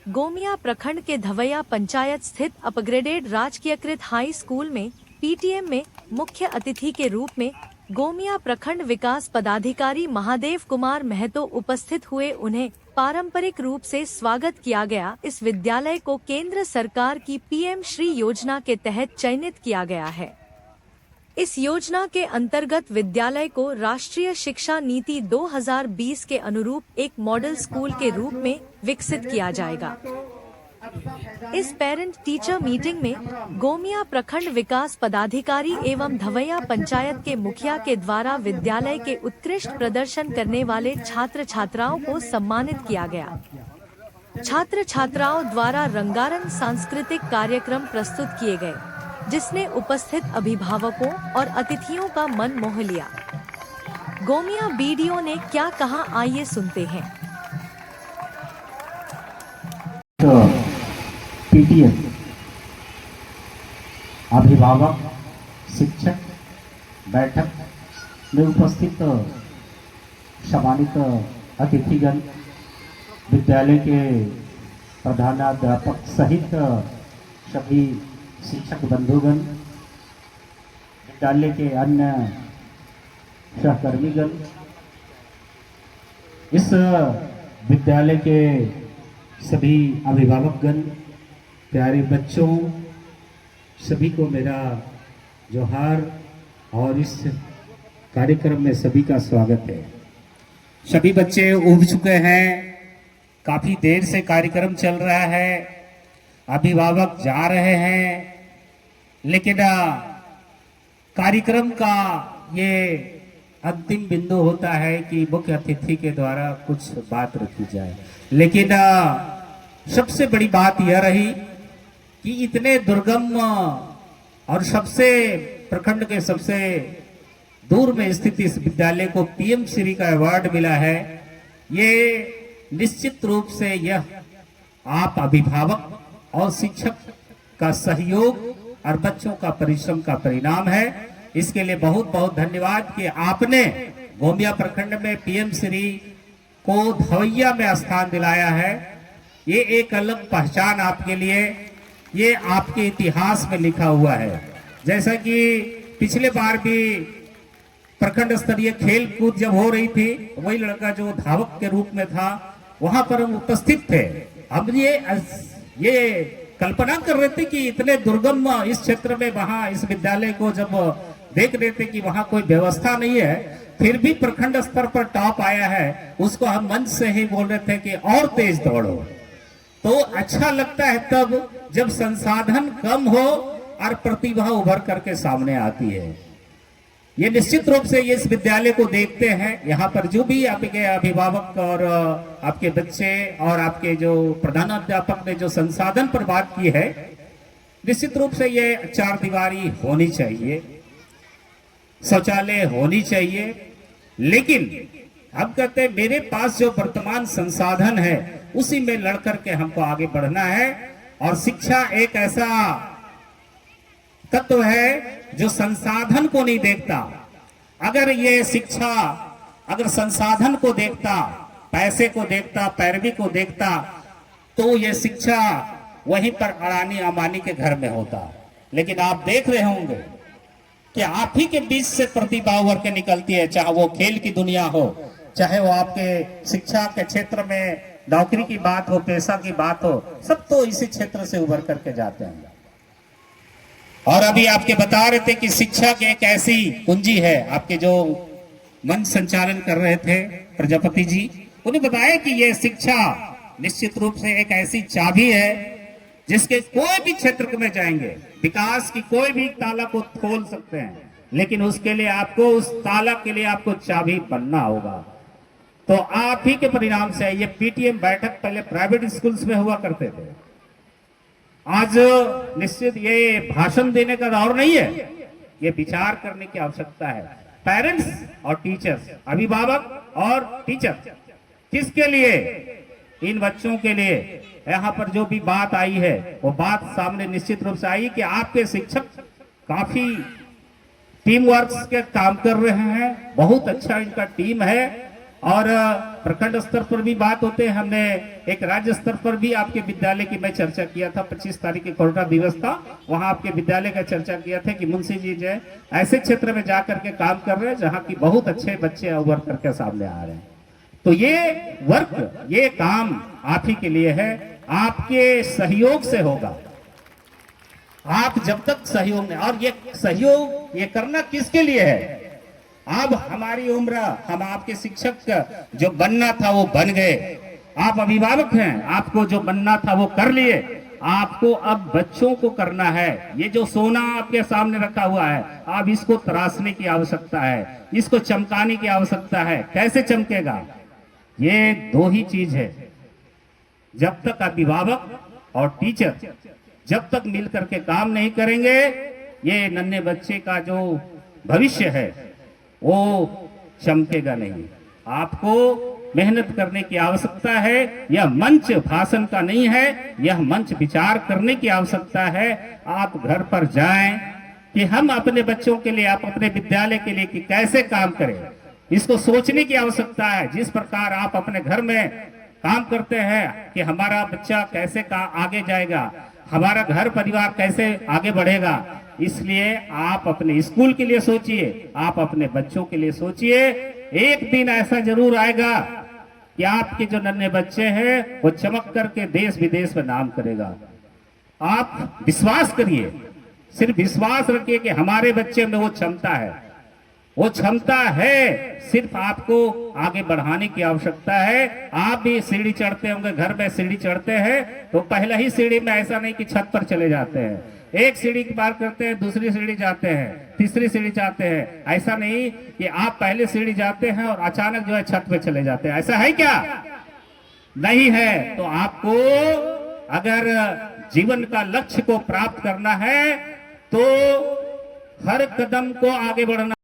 गोमिया प्रखंड के धवैया पंचायत स्थित अपग्रेडेड राजकीयकृत हाई स्कूल में पीटीएम में मुख्य अतिथि के रूप में गोमिया प्रखंड विकास पदाधिकारी महादेव कुमार महतो उपस्थित हुए। उन्हें पारंपरिक रूप से स्वागत किया गया। इस विद्यालय को केंद्र सरकार की पीएम श्री योजना के तहत चयनित किया गया है। इस योजना के अंतर्गत विद्यालय को राष्ट्रीय शिक्षा नीति 2020 के अनुरूप एक मॉडल स्कूल के रूप में विकसित किया जाएगा। इस पेरेंट टीचर मीटिंग में गोमिया प्रखंड विकास पदाधिकारी एवं धवैया पंचायत के मुखिया के द्वारा विद्यालय के उत्कृष्ट प्रदर्शन करने वाले छात्र छात्राओं को सम्मानित किया गया। छात्र छात्राओं द्वारा रंगारंग सांस्कृतिक कार्यक्रम प्रस्तुत किए गए, जिसने उपस्थित अभिभावकों और अतिथियों का मन मोह लिया। गोमिया बीडीओ ने क्या कहा, आइए सुनते हैं। पीटीएम अभिभावक शिक्षक बैठक में उपस्थित सम्मानित अतिथिगण, विद्यालय के प्रधानाध्यापक सहित सभी शिक्षक बंधुगण, विद्यालय के अन्य सहकर्मीगण, इस विद्यालय के सभी अभिभावकगण, प्यारे बच्चों, सभी को मेरा जोहार और इस कार्यक्रम में सभी का स्वागत है। सभी बच्चे उठ चुके हैं, काफी देर से कार्यक्रम चल रहा है, अभिभावक जा रहे हैं, लेकिन कार्यक्रम का ये अंतिम बिंदु होता है कि मुख्य अतिथि के द्वारा कुछ बात रखी जाए। लेकिन सबसे बड़ी बात यह रही कि इतने दुर्गम और सबसे प्रखंड के सबसे दूर में स्थित इस विद्यालय को पीएम श्री का अवार्ड मिला है। ये निश्चित रूप से यह आप अभिभावक और शिक्षक का सहयोग और बच्चों का परिश्रम का परिणाम है। इसके लिए बहुत बहुत धन्यवाद कि आपने गोमिया प्रखंड में पीएम श्री को धवैया में स्थान दिलाया है। ये एक अलग पहचान आपके लिए, ये आपके इतिहास में लिखा हुआ है। जैसा कि पिछले बार भी प्रखंड स्तरीय खेल कूद जब हो रही थी, वही लड़का जो धावक के रूप में था वहां पर हम उपस्थित थे। अब ये कल्पना कर रहे थे कि इतने दुर्गम इस क्षेत्र में वहां इस विद्यालय को जब देख रहे थे कि वहां कोई व्यवस्था नहीं है, फिर भी प्रखंड स्तर पर टॉप आया है, उसको हम मंच से ही बोल रहे थे कि और तेज दौड़ो। तो अच्छा लगता है तब जब संसाधन कम हो और प्रतिभा उभर करके सामने आती है। ये निश्चित रूप से ये इस विद्यालय को देखते हैं। यहाँ पर जो भी आपके अभिभावक और आपके बच्चे और आपके जो प्रधानाध्यापक ने जो संसाधन पर बात की है, निश्चित रूप से ये चार दीवारी होनी चाहिए, शौचालय होनी चाहिए। लेकिन हम कहते हैं मेरे पास जो वर्तमान संसाधन है उसी में लड़ करके हमको आगे बढ़ना है। और शिक्षा एक ऐसा तत्व है जो संसाधन को नहीं देखता। अगर ये शिक्षा अगर संसाधन को देखता, पैसे को देखता, पैरवी को देखता, तो ये शिक्षा वहीं पर अडानी अंबानी के घर में होता। लेकिन आप देख रहे होंगे कि आप ही के बीच से प्रतिभा उभर के निकलती है, चाहे वो खेल की दुनिया हो, चाहे वो आपके शिक्षा के क्षेत्र में नौकरी की बात हो, पैसा की बात हो, सब तो इसी क्षेत्र से उभर करके जाते हैं। और अभी आपके बता रहे थे कि शिक्षा की एक ऐसी कुंजी है। आपके जो मंच संचालन कर रहे थे प्रजापति जी, उन्हें बताया कि ये शिक्षा निश्चित रूप से एक ऐसी चाबी है जिसके कोई भी क्षेत्र में जाएंगे, विकास की कोई भी ताला को खोल सकते हैं। लेकिन उसके लिए आपको, उस ताला के लिए आपको चाबी बनना होगा। तो आप ही के परिणाम से ये पीटीएम बैठक पहले प्राइवेट स्कूल्स में हुआ करते थे। आज निश्चित ये भाषण देने का दौर नहीं है, ये विचार करने की आवश्यकता है। पेरेंट्स और टीचर्स, अभिभावक और टीचर, किसके लिए? इन बच्चों के लिए। यहाँ पर जो भी बात आई है वो बात सामने निश्चित रूप से आई कि आपके शिक्षक काफी टीम वर्क के काम कर रहे हैं, बहुत अच्छा इनका टीम है और प्रखंड स्तर पर भी बात होते हैं। हमने एक राज्य स्तर पर भी आपके विद्यालय की मैं चर्चा किया था, 25 तारीख के कोरोना दिवस था, वहां आपके विद्यालय का चर्चा किया था कि मुंशी जी जो है ऐसे क्षेत्र में जाकर के काम कर रहे हैं जहां की बहुत अच्छे बच्चे उभर करके सामने आ रहे हैं। तो ये वर्क, ये काम आप ही के लिए है, आपके सहयोग से होगा। आप जब तक सहयोग नहीं, और ये सहयोग ये करना किसके लिए है? अब हमारी उम्र, हम आपके शिक्षक जो बनना था वो बन गए, आप अभिभावक हैं, आपको जो बनना था वो कर लिए, आपको अब बच्चों को करना है। ये जो सोना आपके सामने रखा हुआ है, अब इसको तराशने की आवश्यकता है, इसको चमकाने की आवश्यकता है। कैसे चमकेगा? ये दो ही चीज है, जब तक अभिभावक और टीचर जब तक मिल करके काम नहीं करेंगे, ये नन्हे बच्चे का जो भविष्य है वो चमकेगा नहीं। आपको मेहनत करने की आवश्यकता है। यह मंच भाषण का नहीं है, यह मंच विचार करने की आवश्यकता है। आप घर पर जाएं कि हम अपने बच्चों के लिए, आप अपने विद्यालय के लिए कि कैसे काम करें, इसको सोचने की आवश्यकता है। जिस प्रकार आप अपने घर में काम करते हैं कि हमारा बच्चा कैसे आगे जाएगा, हमारा घर परिवार कैसे आगे बढ़ेगा, इसलिए आप अपने स्कूल के लिए सोचिए, आप अपने बच्चों के लिए सोचिए। एक दिन ऐसा जरूर आएगा कि आपके जो नन्हे बच्चे हैं वो चमक करके देश विदेश में नाम करेगा। आप विश्वास करिए, सिर्फ विश्वास रखिए कि हमारे बच्चे में वो क्षमता है, वो क्षमता है। सिर्फ आपको आगे बढ़ाने की आवश्यकता है। आप भी सीढ़ी चढ़ते होंगे, घर में सीढ़ी चढ़ते हैं तो पहले ही सीढ़ी में ऐसा नहीं कि छत पर चले जाते हैं, एक सीढ़ी पार करते हैं, दूसरी सीढ़ी जाते हैं, तीसरी सीढ़ी जाते हैं। ऐसा नहीं कि आप पहले सीढ़ी जाते हैं और अचानक जो है छत पे चले जाते हैं। ऐसा है क्या? नहीं है। तो आपको अगर जीवन का लक्ष्य को प्राप्त करना है तो हर कदम को आगे बढ़ना